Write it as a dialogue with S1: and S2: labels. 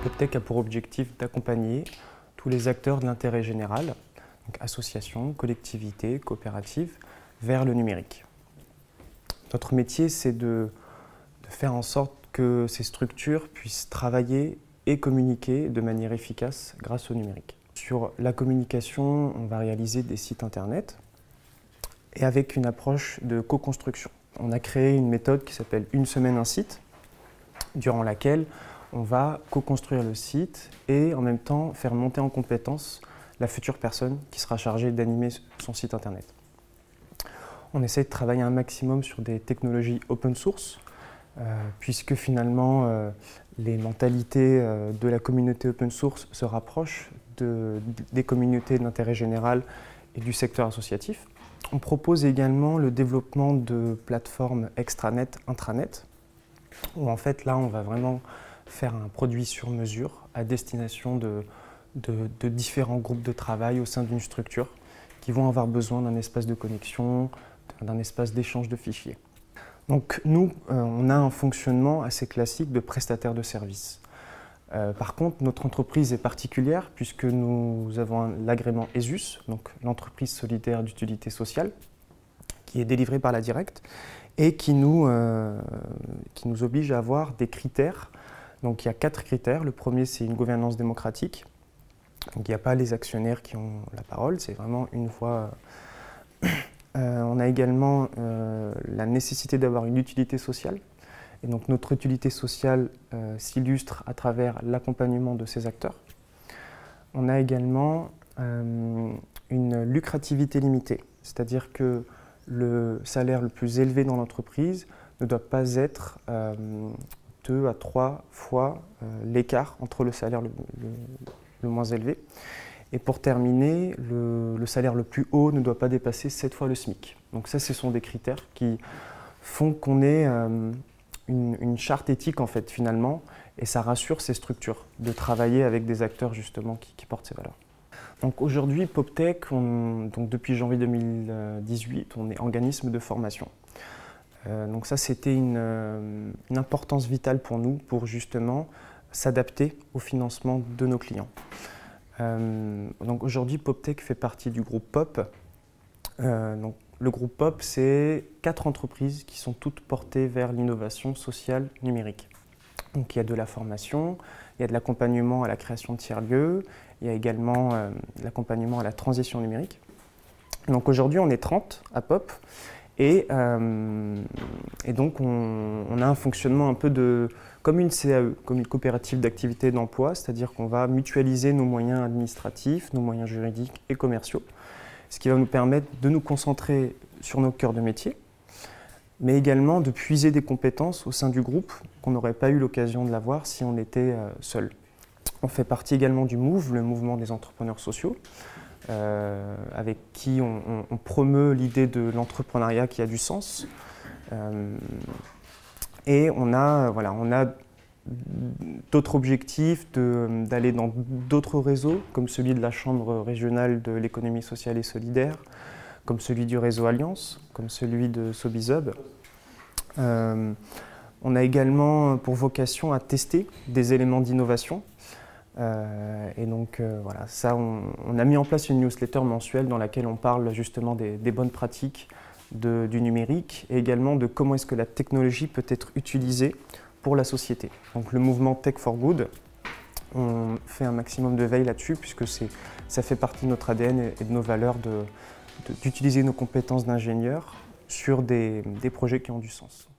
S1: PopTech a pour objectif d'accompagner tous les acteurs de l'intérêt général, donc associations, collectivités, coopératives, vers le numérique. Notre métier, c'est de faire en sorte que ces structures puissent travailler et communiquer de manière efficace grâce au numérique. Sur la communication, on va réaliser des sites internet et avec une approche de co-construction. On a créé une méthode qui s'appelle « Une semaine, un site », durant laquelle on va co-construire le site et en même temps faire monter en compétence la future personne qui sera chargée d'animer son site internet. On essaie de travailler un maximum sur des technologies open source, puisque finalement les mentalités de la communauté open source se rapprochent des communautés d'intérêt général et du secteur associatif. On propose également le développement de plateformes extranet, intranet, où en fait là on va vraiment faire un produit sur mesure à destination de différents groupes de travail au sein d'une structure qui vont avoir besoin d'un espace de connexion, d'un espace d'échange de fichiers. Donc nous, on a un fonctionnement assez classique de prestataire de services. Par contre, notre entreprise est particulière puisque nous avons l'agrément ESUS, donc l'entreprise solidaire d'utilité sociale, qui est délivrée par la Directe et qui nous oblige à avoir des critères. Donc il y a 4 critères. Le premier, c'est une gouvernance démocratique. Donc il n'y a pas les actionnaires qui ont la parole, c'est vraiment une voix. On a également la nécessité d'avoir une utilité sociale. Et donc notre utilité sociale s'illustre à travers l'accompagnement de ces acteurs. On a également une lucrativité limitée, c'est-à-dire que le salaire le plus élevé dans l'entreprise ne doit pas être 2 à 3 fois l'écart entre le salaire le moins élevé. Et pour terminer, le salaire le plus haut ne doit pas dépasser 7 fois le SMIC. Donc ça, ce sont des critères qui font qu'on ait une charte éthique en fait finalement, et ça rassure ces structures de travailler avec des acteurs justement qui portent ces valeurs. Donc aujourd'hui, PopTech, donc depuis janvier 2018, on est organisme de formation. Donc ça, c'était une importance vitale pour nous pour justement s'adapter au financement de nos clients. Donc aujourd'hui, PopTech fait partie du groupe POP. Donc le groupe POP, c'est 4 entreprises qui sont toutes portées vers l'innovation sociale numérique. Donc il y a de la formation, il y a de l'accompagnement à la création de tiers-lieux, il y a également de l'accompagnement à la transition numérique. Donc aujourd'hui, on est 30 à POP et donc on a un fonctionnement un peu comme une CAE, comme une coopérative d'activité d'emploi, c'est-à-dire qu'on va mutualiser nos moyens administratifs, nos moyens juridiques et commerciaux, ce qui va nous permettre de nous concentrer sur nos cœurs de métier, mais également de puiser des compétences au sein du groupe qu'on n'aurait pas eu l'occasion de l'avoir si on était seul. On fait partie également du MOVE, le mouvement des entrepreneurs sociaux, avec qui on promeut l'idée de l'entrepreneuriat qui a du sens. Et on a d'autres objectifs d'aller dans d'autres réseaux, comme celui de la Chambre régionale de l'économie sociale et solidaire, comme celui du réseau Alliance, comme celui de Sobizub. On a également pour vocation à tester des éléments d'innovation. Et donc voilà, ça, on a mis en place une newsletter mensuelle dans laquelle on parle justement des bonnes pratiques du numérique et également de comment est-ce que la technologie peut être utilisée pour la société. Donc le mouvement Tech for Good, on fait un maximum de veille là-dessus puisque ça fait partie de notre ADN et de nos valeurs d'utiliser nos compétences d'ingénieur sur des projets qui ont du sens.